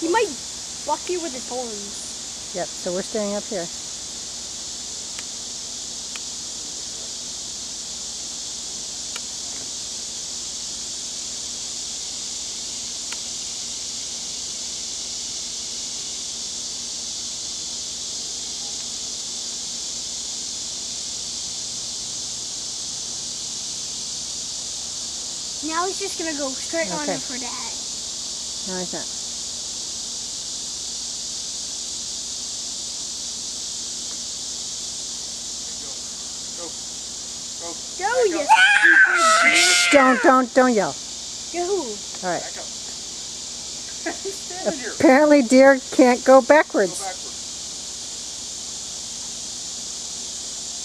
He might buck you with his horns. Yep, so we're staying up here. Now he's just gonna go straight on Okay. him for Dad. No, he's not. Go, you Shh, don't yell. Go. All right. Apparently deer can't go backwards.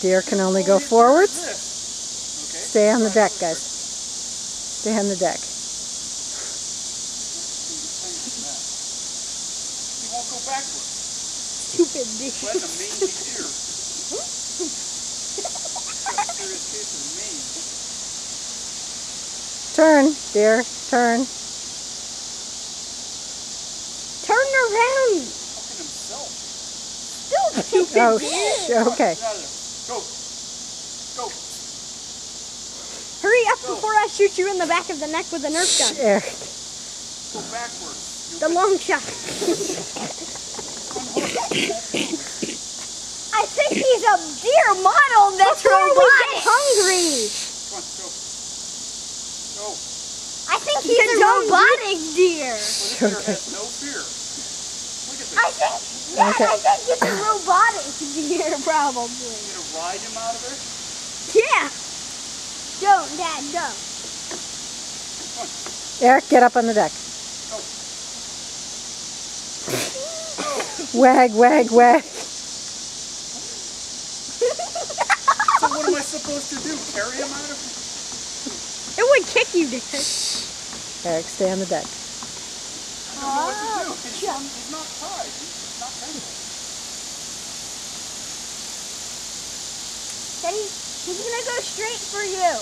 Deer can only go forwards. Stay on the deck, guys. Stay on the deck. He won't go backwards. Stupid deer. Well, that's a mangy deer. Serious case of mange. Turn, deer, turn. Turn around. Fucking himself. Still stupid Oh, deer. okay. Get out of there. Go. Go. Hurry up before I shoot you in the back of the neck with a Nerf gun. Eric. Go backwards. The long shot. I think he's a deer model that's before we get hungry. Come on, go. Go. I think he's a robotic deer. Well, this deer has no fear. Look at this. I think it's a robotic deer, probably. You gonna ride him out of there? Yeah. Don't, Dad, don't. Come on. Eric, get up on the deck. Wag, wag, wag. So what am I supposed to do? Carry him out of here? It would kick you, Dad. Eric, stay on the deck. I don't know what to do. He's not tied. He's not tangled. Daddy, he's gonna go straight for you.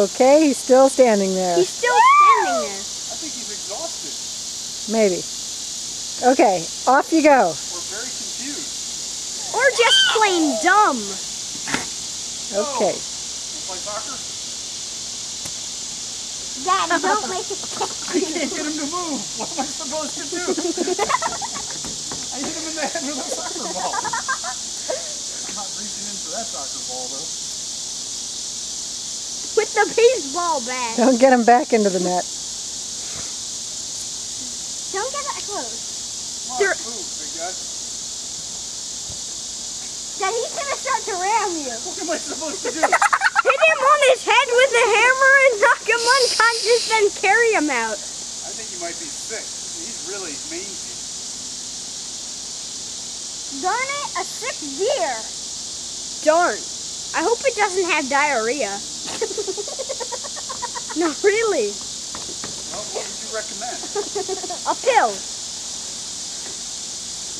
Okay, he's still standing there. He's still standing there. I think he's exhausted. Maybe. Okay, off you go. Or very confused. Or just plain dumb. Okay. Play soccer? Dad, don't make it I can't get him to move. What am I supposed to do? I hit him in the head with a soccer ball. I'm not reaching in for that soccer ball, though. with the baseball bat. Don't get him back into the net. Don't get that close. Come on, move, big guy. Then he's gonna start to ram you. What am I supposed to do? Hit him on his head with a hammer and knock him unconscious, then carry him out. I think he might be sick. He's really mangy. Darn it, a sick deer. Darn. I hope it doesn't have diarrhea. No, really. Well, what would you recommend? A pill.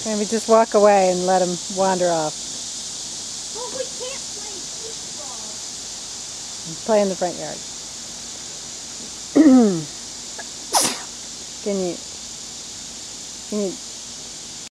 Maybe just walk away and let him wander off. Well, we can't play baseball. Play in the front yard. Can you